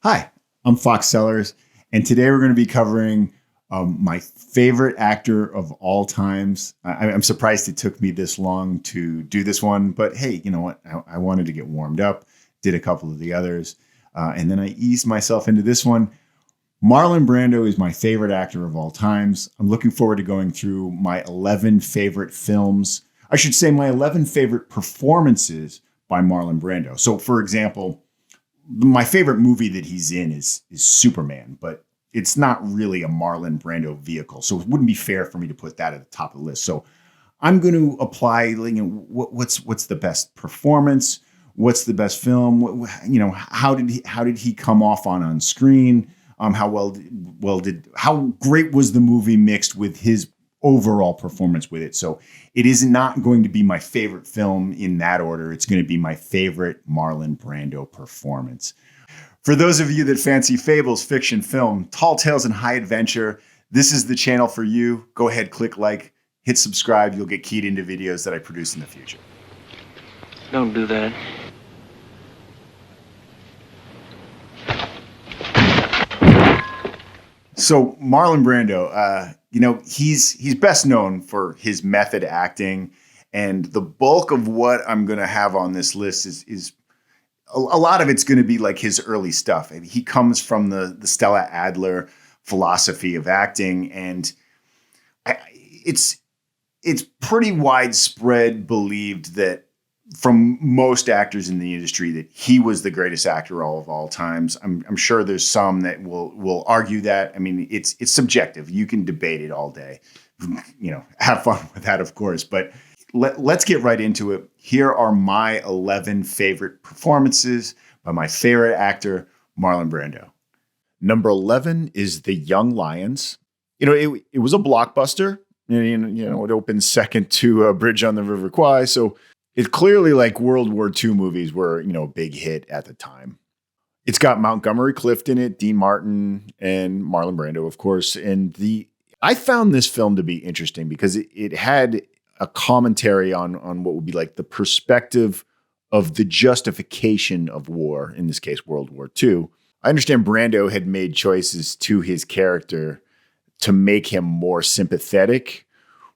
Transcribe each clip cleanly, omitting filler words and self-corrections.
Hi, I'm Fox Cellars, and today we're going to be covering my favorite actor of all times. I'm surprised it took me this long to do this one, but hey, you know what? I wanted to get warmed up, did a couple of the others, and then I eased myself into this one. Marlon Brando is my favorite actor of all times. I'm looking forward to going through my 11 favorite films. I should say my 11 favorite performances by Marlon Brando. So, for example, my favorite movie that he's in is Superman, but it's not really a Marlon Brando vehicle, so it wouldn't be fair for me to put that at the top of the list. So I'm going to apply, what's the best performance, what's the best film, how did he come off on screen, how great was the movie mixed with his overall performance with it. So it is not going to be my favorite film in that order. It's going to be my favorite Marlon Brando performance. For those of you that fancy fables, fiction, film, tall tales, and high adventure, this is the channel for you. Go ahead, click like, hit subscribe. You'll get keyed into videos that I produce in the future. Don't do that. So Marlon Brando, he's best known for his method acting, and the bulk of what I'm going to have on this list is a lot of it's going to be like his early stuff. He comes from the Stella Adler philosophy of acting, and it's pretty widespread believed that from most actors in the industry that he was the greatest actor of all times. I'm sure there's some that will argue that. I mean, it's subjective. You can debate it all day. Have fun with that, of course. But let's get right into it. Here are my 11 favorite performances by my favorite actor, Marlon Brando. Number 11 is The Young Lions. It was a blockbuster. It opened second to Bridge on the River Kwai. So it's clearly like World War II movies were, a big hit at the time. It's got Montgomery Clift in it, Dean Martin, and Marlon Brando, of course. And I found this film to be interesting because it had a commentary on what would be like the perspective of the justification of war, in this case, World War II. I understand Brando had made choices to his character to make him more sympathetic,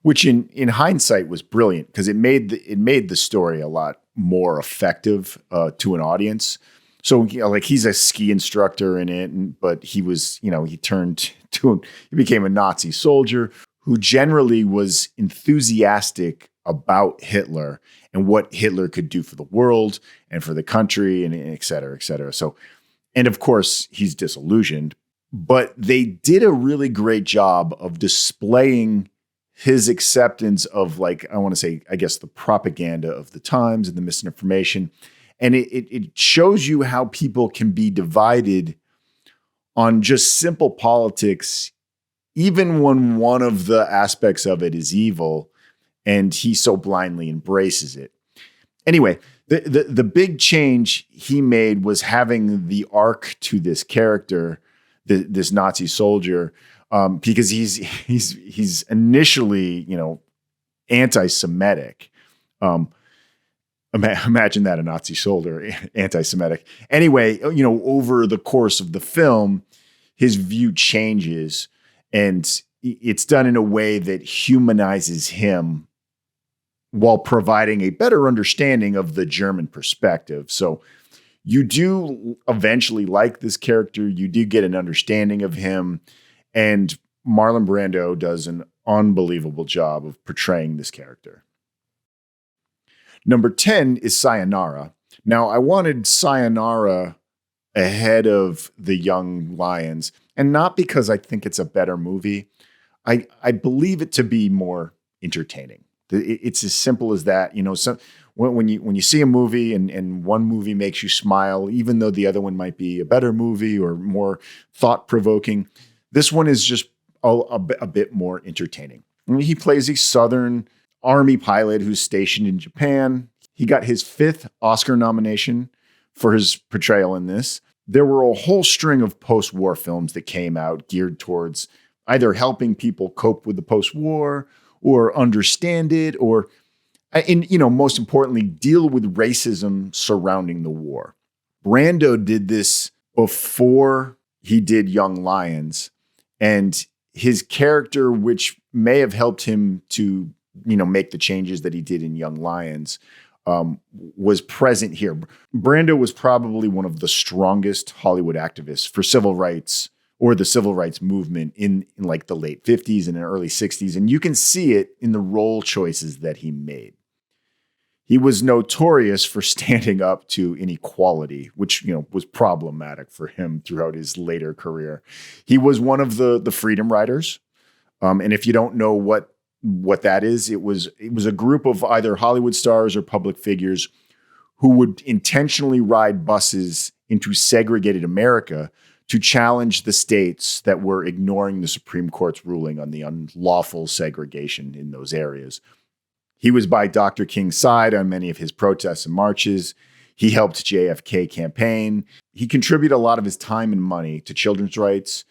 which in hindsight was brilliant because it made the story a lot more effective to an audience. So he's a ski instructor in it, but he was he became a Nazi soldier who generally was enthusiastic about Hitler and what Hitler could do for the world and for the country and et cetera, et cetera. So, and of course he's disillusioned, but they did a really great job of displaying his acceptance of the propaganda of the times and the misinformation. And it shows you how people can be divided on just simple politics, even when one of the aspects of it is evil and he so blindly embraces it. Anyway, the big change he made was having the arc to this character, this Nazi soldier, because he's initially, anti-Semitic. Imagine that, a Nazi soldier, anti-Semitic. Anyway, over the course of the film, his view changes, and it's done in a way that humanizes him while providing a better understanding of the German perspective. So you do eventually like this character. You do get an understanding of him. And Marlon Brando does an unbelievable job of portraying this character. Number 10 is Sayonara. Now, I wanted Sayonara ahead of The Young Lions, and not because I think it's a better movie. I believe it to be more entertaining. It's as simple as that. So when you see a movie and one movie makes you smile, even though the other one might be a better movie or more thought-provoking, this one is just a bit more entertaining. He plays a Southern Army pilot who's stationed in Japan. He got his 5th Oscar nomination for his portrayal in this. There were a whole string of post-war films that came out geared towards either helping people cope with the post-war or understand it, or, most importantly, deal with racism surrounding the war. Brando did this before he did Young Lions, and his character, which may have helped him to, make the changes that he did in Young Lions, was present here. Brando was probably one of the strongest Hollywood activists for civil rights or the civil rights movement in like the late 50s and early 60s. And you can see it in the role choices that he made. He was notorious for standing up to inequality, which, was problematic for him throughout his later career. He was one of the Freedom Riders. And if you don't know what that is, it was a group of either Hollywood stars or public figures who would intentionally ride buses into segregated America to challenge the states that were ignoring the Supreme Court's ruling on the unlawful segregation in those areas. He was by Dr. King's side on many of his protests and marches. He helped JFK campaign. He contributed a lot of his time and money to children's rights.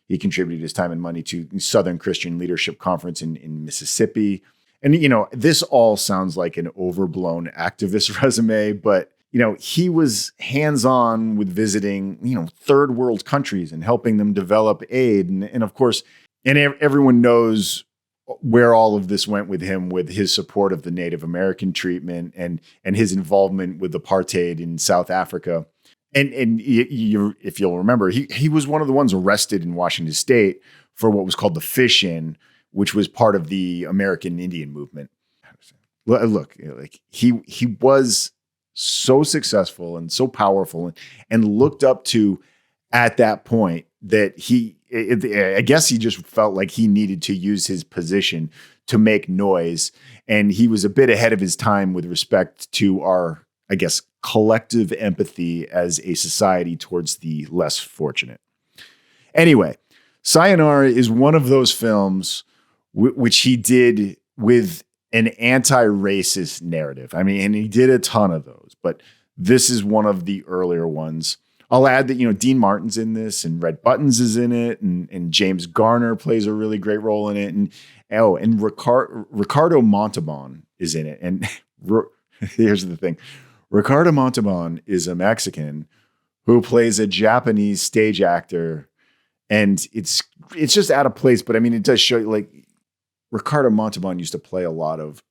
He contributed his time and money to Southern Christian Leadership Conference in Mississippi. And, this all sounds like an overblown activist resume, but, he was hands-on with visiting, third world countries and helping them develop aid. And of course, everyone knows where all of this went with him, with his support of the Native American treatment and his involvement with apartheid in South Africa. And if you'll remember, he was one of the ones arrested in Washington State for what was called the Fish-In, which was part of the American Indian movement. Look, like he was so successful and so powerful and looked up to at that point that I guess he just felt like he needed to use his position to make noise. And he was a bit ahead of his time with respect to our, I guess, collective empathy as a society towards the less fortunate. Anyway, Sayonara is one of those films which he did with an anti-racist narrative. I mean, and he did a ton of those, but this is one of the earlier ones. I'll add that, Dean Martin's in this and Red Buttons is in it and James Garner plays a really great role in it. And Ricardo Montalban is in it. And here's the thing. Ricardo Montalban is a Mexican who plays a Japanese stage actor. And it's just out of place. But I mean, it does show you, like, Ricardo Montalban used to play a lot of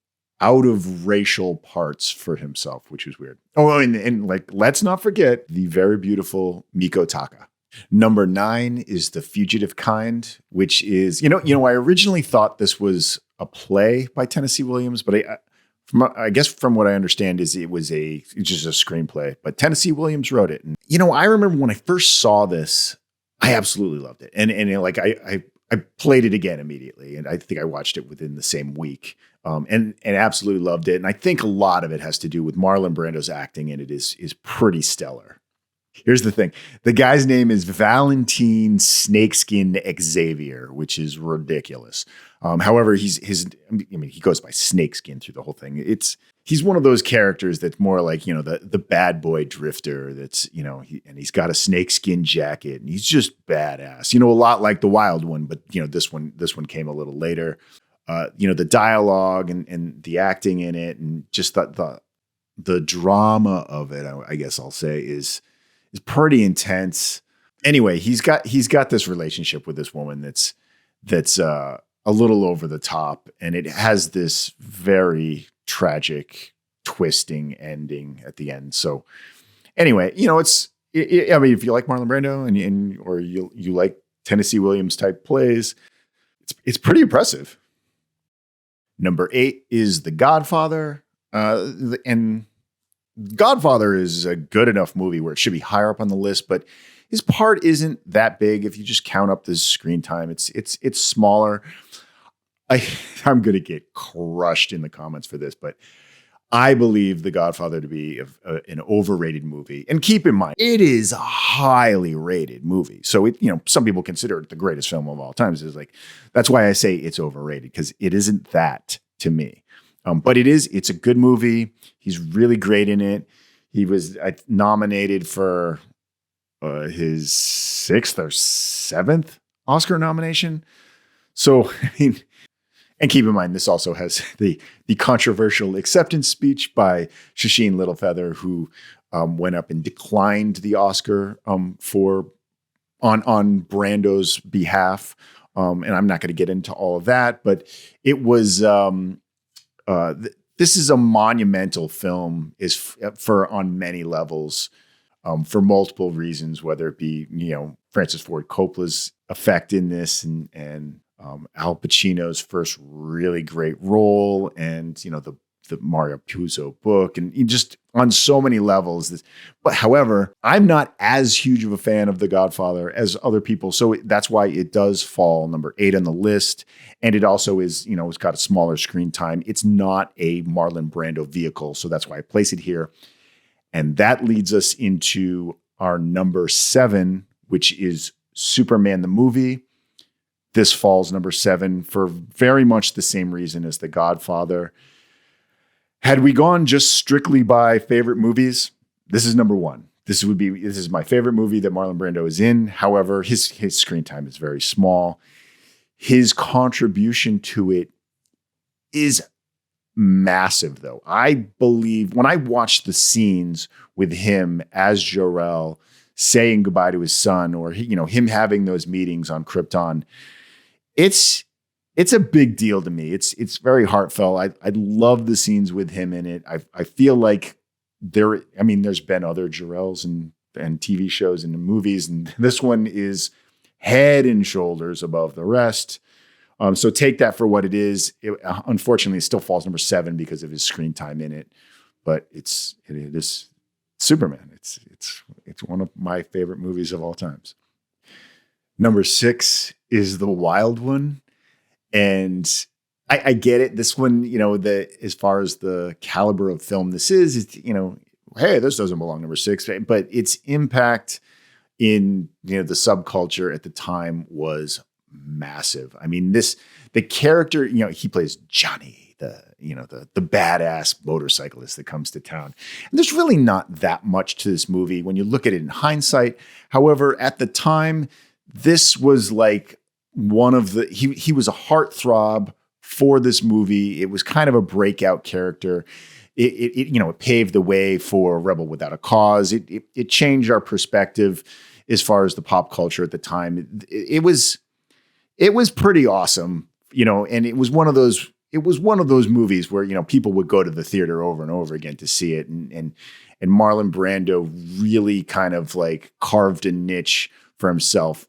out of racial parts for himself, which is weird. Oh, and like, let's not forget the very beautiful Miko Taka. Number 9 is The Fugitive Kind, which is, I originally thought this was a play by Tennessee Williams, but I guess from what I understand is it's just a screenplay, but Tennessee Williams wrote it. And, I remember when I first saw this, I absolutely loved it. And like, I played it again immediately, and I think I watched it within the same week, and absolutely loved it. And I think a lot of it has to do with Marlon Brando's acting, and it is pretty stellar. Here's the thing: the guy's name is Valentin Snakeskin Xavier, which is ridiculous. However, he goes by Snakeskin through the whole thing. He's one of those characters that's more like, the bad boy drifter that's, and he's got a snakeskin jacket and he's just badass, a lot like the Wild One, but this one came a little later. The dialogue and the acting in it and just the drama of it, I guess I'll say is pretty intense. Anyway, he's got this relationship with this woman that's a little over the top, and it has this very tragic, twisting ending at the end. So anyway, I mean, if you like Marlon Brando or you like Tennessee Williams type plays, it's pretty impressive. Number 8 is The Godfather. And Godfather is a good enough movie where it should be higher up on the list, but his part isn't that big. If you just count up the screen time, it's smaller. I'm going to get crushed in the comments for this, but I believe The Godfather to be an overrated movie. And keep in mind, it is a highly rated movie. So some people consider it the greatest film of all time. So that's why I say it's overrated, because it isn't that to me. But it's a good movie. He's really great in it. He was nominated for his 6th or 7th Oscar nomination. So, I mean, and keep in mind, this also has the controversial acceptance speech by Shasheen Littlefeather, who went up and declined the Oscar for on Brando's behalf. And I'm not going to get into all of that, but it was this is a monumental film for on many levels, for multiple reasons, whether it be, Francis Ford Coppola's effect in this and Al Pacino's first really great role, and, the Mario Puzo book, and just on so many levels. But however, I'm not as huge of a fan of The Godfather as other people. So that's why it does fall number 8 on the list. And it also is, it's got a smaller screen time. It's not a Marlon Brando vehicle. So that's why I place it here. And that leads us into our number 7, which is Superman the movie. This falls number 7 for very much the same reason as The Godfather. Had we gone just strictly by favorite movies, this is number 1. This is my favorite movie that Marlon Brando is in. However, his screen time is very small. His contribution to it is massive, though. I believe when I watched the scenes with him as Jor-El saying goodbye to his son, or him having those meetings on Krypton, it's a big deal to me. It's very heartfelt. I love the scenes with him in it. I feel like there's been other Jor-Els and TV shows and movies, and this one is head and shoulders above the rest. So take that for what it is. Unfortunately, it still falls number 7 because of his screen time in it. But it is Superman. It's one of my favorite movies of all times. Number 6 is The Wild One. And I get it. This one, as far as the caliber of film this is, hey, this doesn't belong number 6, but its impact in, the subculture at the time was massive. I mean, the character, he plays Johnny, the badass motorcyclist that comes to town. And there's really not that much to this movie when you look at it in hindsight. However, at the time, this was like one of the, he was a heartthrob for this movie. It was kind of a breakout character. It paved the way for Rebel Without a Cause. It changed our perspective as far as the pop culture at the time. It was pretty awesome, and it was one of those movies where, people would go to the theater over and over again to see it. And Marlon Brando really kind of like carved a niche for himself,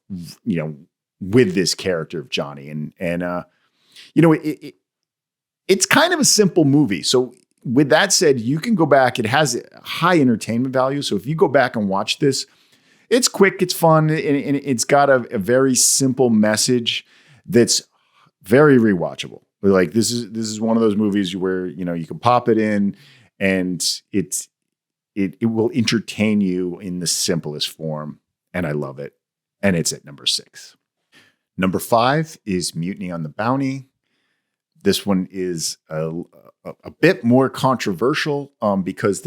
with this character of Johnny. It's kind of a simple movie. So with that said, you can go back. It has high entertainment value. So if you go back and watch this, it's quick, it's fun, and it's got a very simple message that's very rewatchable. Like this is one of those movies where, you can pop it in and it will entertain you in the simplest form. And I love it. And it's at number 6. Number 5 is Mutiny on the Bounty. This one is a bit more controversial because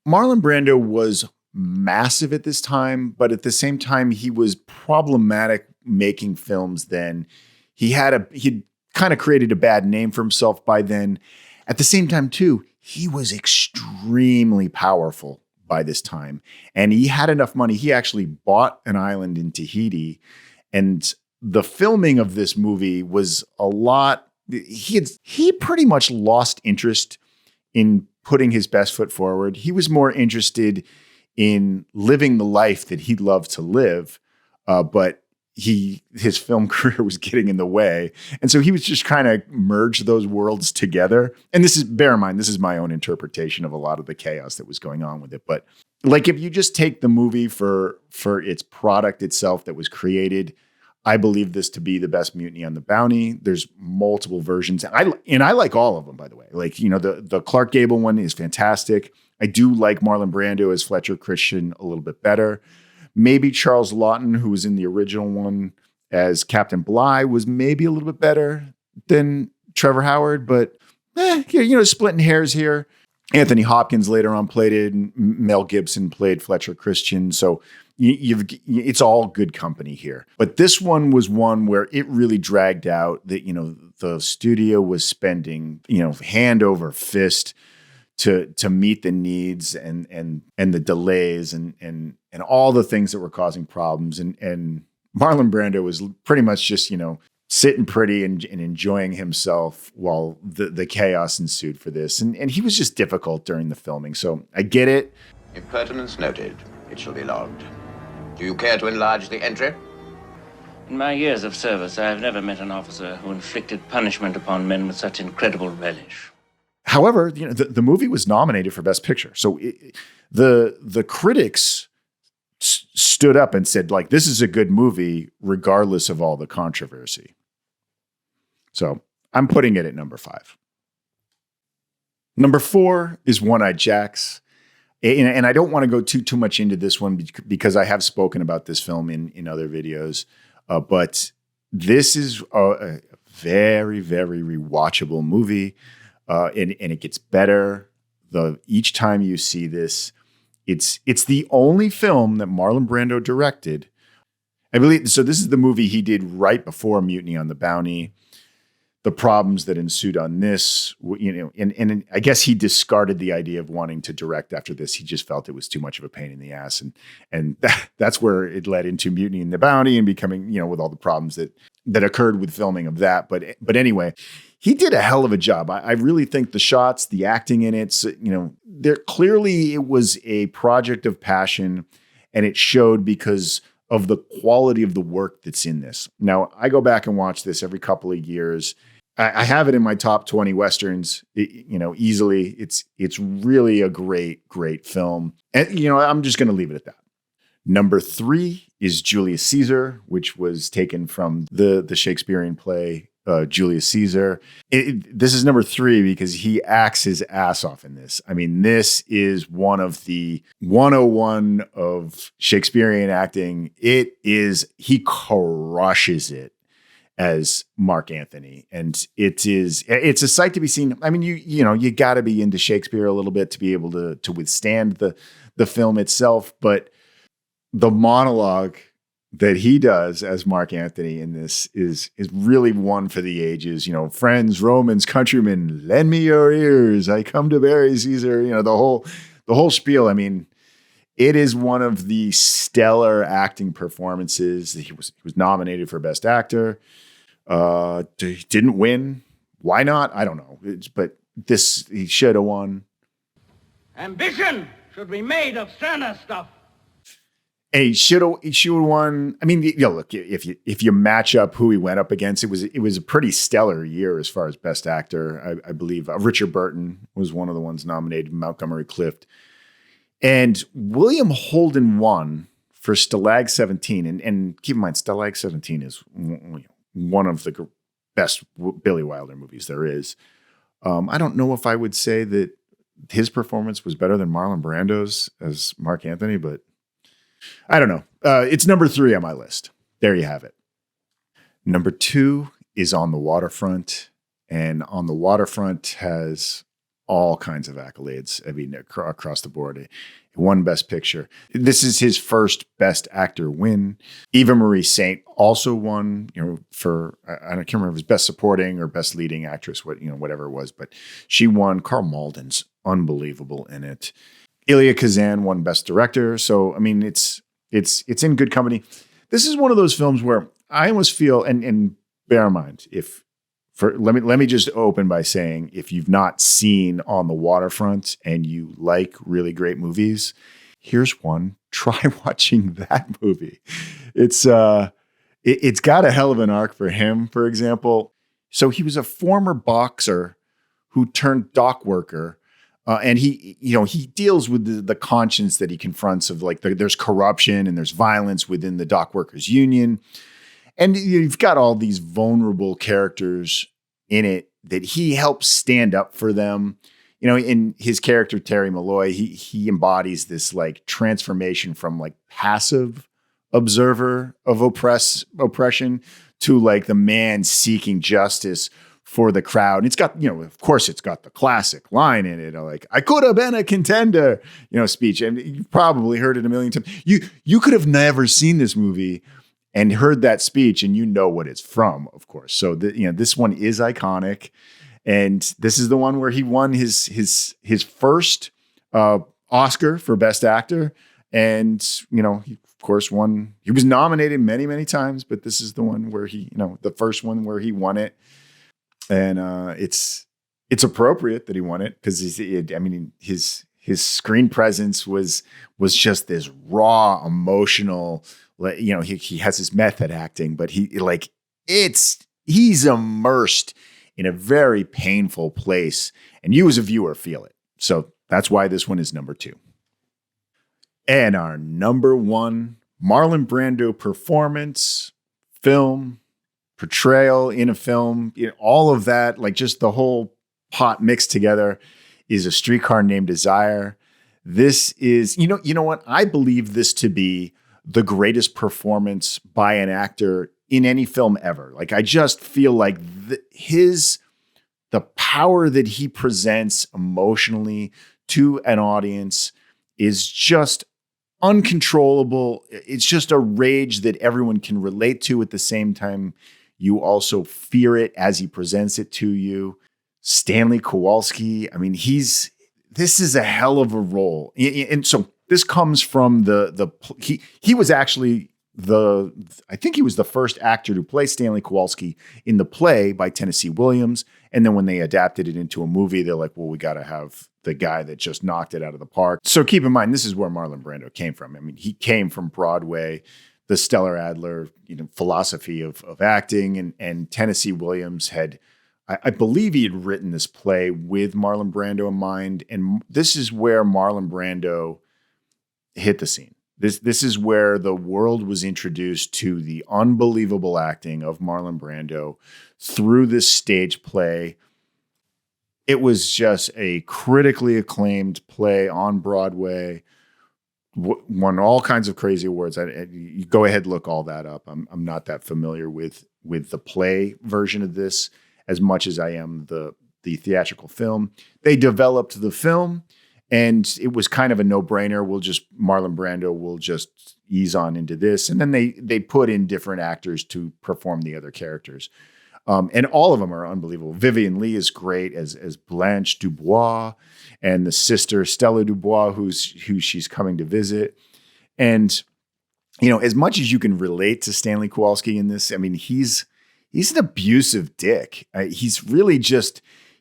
Marlon Brando was massive at this time, but at the same time, he was problematic making films then. He'd kind of created a bad name for himself by then. At the same time, too, he was extremely powerful by this time. And he had enough money. He actually bought an island in Tahiti. And the filming of this movie was a lot. He pretty much lost interest in putting his best foot forward. He was more interested in living the life that he'd love to live. But his film career was getting in the way. And so he was just trying to merge those worlds together. And bear in mind, this is my own interpretation of a lot of the chaos that was going on with it. But like, if you just take the movie for its product itself that was created, I believe this to be the best Mutiny on the Bounty. There's multiple versions. I like all of them, by the way. Like, the Clark Gable one is fantastic. I do like Marlon Brando as Fletcher Christian a little bit better. Maybe Charles Laughton, who was in the original one as Captain Bligh, was maybe a little bit better than Trevor Howard, but splitting hairs here. Anthony Hopkins later on played it, and Mel Gibson played Fletcher Christian. So it's all good company here. But this one was one where it really dragged out that, the studio was spending, hand over fist to meet the needs and the delays and all the things that were causing problems. And Marlon Brando was pretty much just, sitting pretty and enjoying himself while the chaos ensued for this. And he was just difficult during the filming. So I get it. Impertinence noted. It shall be logged. Do you care to enlarge the entry? In my years of service, I have never met an officer who inflicted punishment upon men with such incredible relish. However, the movie was nominated for Best Picture. So the critics stood up and said, like, this is a good movie, regardless of all the controversy. So I'm putting it at number 5. Number 4 is One-Eyed Jacks. And I don't want to go too much into this one because I have spoken about this film in other videos. But this is a very, very rewatchable movie. And it gets better each time you see this. It's the only film that Marlon Brando directed. I believe so. This is the movie he did right before Mutiny on the Bounty. The problems that ensued on this, and I guess he discarded the idea of wanting to direct after this. He just felt it was too much of a pain in the ass, and that's where it led into Mutiny and the Bounty and becoming, with all the problems that occurred with filming of that. But anyway, he did a hell of a job. I really think the shots, the acting in it, there clearly it was a project of passion, and it showed because of the quality of the work that's in this. Now, I go back and watch this every couple of years. I have it in my top 20 Westerns, easily. It's really a great, great film. And, I'm just going to leave it at that. Number 3 is Julius Caesar, which was taken from the Shakespearean play, Julius Caesar. This is number 3 because he acts his ass off in this. I mean, this is one of the 101 of Shakespearean acting. He crushes it as Mark Antony. And it's a sight to be seen. I mean, you got to be into Shakespeare a little bit to be able to withstand the film itself. But the monologue that he does as Mark Antony in this is really one for the ages. Friends, Romans, countrymen, lend me your ears. I come to bury Caesar. The whole spiel. I mean, it is one of the stellar acting performances. He was nominated for Best Actor. He didn't win. Why not? I don't know. But he should have won. Ambition should be made of sterner stuff. And he should have won. I mean, look, if you match up who he went up against, it was a pretty stellar year as far as Best Actor. I believe Richard Burton was one of the ones nominated, Montgomery Clift. And William Holden won for Stalag 17. And keep in mind, Stalag 17 is one of the best Billy Wilder movies there is. I don't know if I would say that his performance was better than Marlon Brando's as Mark Antony, but I don't know. It's number 3 on my list. There you have it. Number 2 is On the Waterfront. And On the Waterfront has all kinds of accolades. I mean, across the board. It won Best Picture. This is his first Best Actor win. Eva Marie Saint also won, for, I can't remember if it was Best Supporting or Best Leading Actress, whatever it was, but she won. Carl Malden's unbelievable in it. Elia Kazan won Best Director. So, I mean, it's in good company. This is one of those films where I almost feel, and bear in mind, let me just open by saying, if you've not seen On the Waterfront and you like really great movies, here's one. Try watching that movie. It's got a hell of an arc for him, for example. So he was a former boxer who turned dock worker. And he deals with the conscience that he confronts of there's corruption and there's violence within the dock workers union. And you've got all these vulnerable characters in it that he helps stand up for them. In his character, Terry Malloy, he embodies this transformation from passive observer of oppression to the man seeking justice for the crowd. And it's got, of course it's got the classic line in it, I could have been a contender, speech. And you've probably heard it a million times. You could have never seen this movie and heard that speech and what it's from, of course. So this one is iconic. And this is the one where he won his first Oscar for Best Actor. And, he of course won. He was nominated many, many times, but this is the one where he, the first one where he won it. And it's appropriate that he won it because his screen presence was just this raw, emotional. He has his method acting, but he's immersed in a very painful place, and you as a viewer feel it. So that's why this one is number 2. And our number 1 Marlon Brando performance, film, portrayal in a film, all of that, like just the whole pot mixed together, is A Streetcar Named Desire. This is, you know what? I believe this to be the greatest performance by an actor in any film ever. Like, I just feel like the power that he presents emotionally to an audience is just uncontrollable. It's just a rage that everyone can relate to. At the same time, you also fear it as he presents it to you. Stanley Kowalski, this is a hell of a role. And so this comes from he was actually I think he was the first actor to play Stanley Kowalski in the play by Tennessee Williams. And then when they adapted it into a movie, they're like, well, we got to have the guy that just knocked it out of the park. So keep in mind, this is where Marlon Brando came from. He came from Broadway, the Stellar Adler, philosophy of acting, and Tennessee Williams had, I believe he had written this play with Marlon Brando in mind. And this is where Marlon Brando hit the scene. This is where the world was introduced to the unbelievable acting of Marlon Brando through this stage play. It was just a critically acclaimed play on Broadway, won all kinds of crazy awards. You go ahead, look all that up. I'm not that familiar with the play version of this as much as I am the theatrical film. They developed the film, and it was kind of a no-brainer. Marlon Brando will just ease on into this. And then they put in different actors to perform the other characters. And all of them are unbelievable. Vivian Leigh is great as Blanche Dubois, and the sister Stella Dubois, who she's coming to visit. And, as much as you can relate to Stanley Kowalski in this, he's an abusive dick. He's really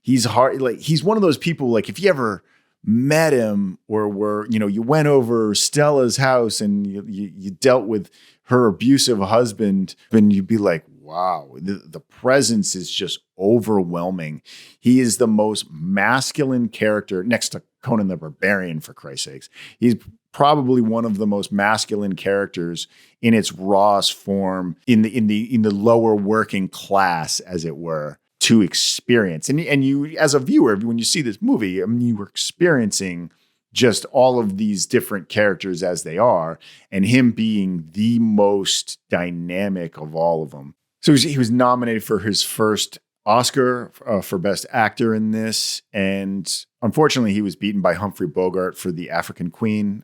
he's hard. Like, he's one of those people, like, if you ever met him or you went over Stella's house and you dealt with her abusive husband, and you'd be like, wow, the presence is just overwhelming. He is the most masculine character next to Conan the Barbarian, for Christ's sakes. He's probably one of the most masculine characters in its rawest form in the lower working class, as it were, to experience. And you, as a viewer, when you see this movie, you were experiencing just all of these different characters as they are, and him being the most dynamic of all of them. So he was nominated for his first Oscar for Best Actor in this, and unfortunately, he was beaten by Humphrey Bogart for The African Queen.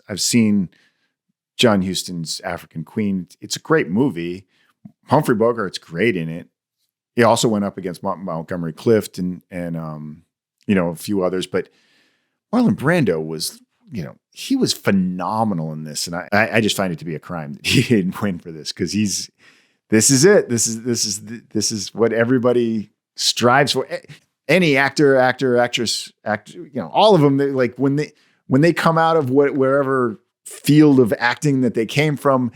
I've seen John Huston's African Queen. It's a great movie. Humphrey Bogart's great in it. He also went up against Montgomery Clift and a few others, but Marlon Brando was, he was phenomenal in this, and I just find it to be a crime that he didn't win for this, because this is it. This is what everybody strives for. Any actor, actress, all of them. Like when they come out of wherever field of acting that they came from,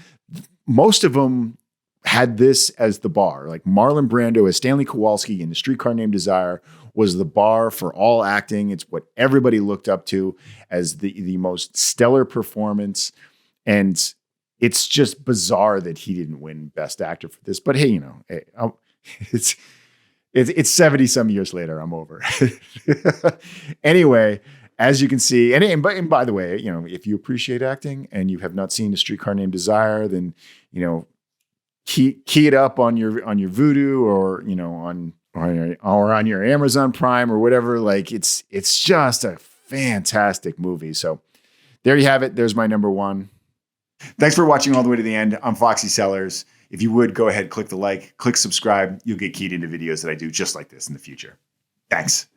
most of them had this as the bar. Like Marlon Brando as Stanley Kowalski in The Streetcar Named Desire was the bar for all acting. It's what everybody looked up to as the most stellar performance. And it's just bizarre that he didn't win Best Actor for this. But hey, it's 70 some years later. I'm over. Anyway, as you can see, and by the way, if you appreciate acting and you have not seen A Streetcar Named Desire, then key it up on your Vudu or on your Amazon Prime or whatever. Like it's just a fantastic movie. So there you have it. There's my number 1. Thanks for watching all the way to the end. I'm Foxy Cellars. If you would, go ahead, click the like, click subscribe. You'll get keyed into videos that I do just like this in the future. Thanks.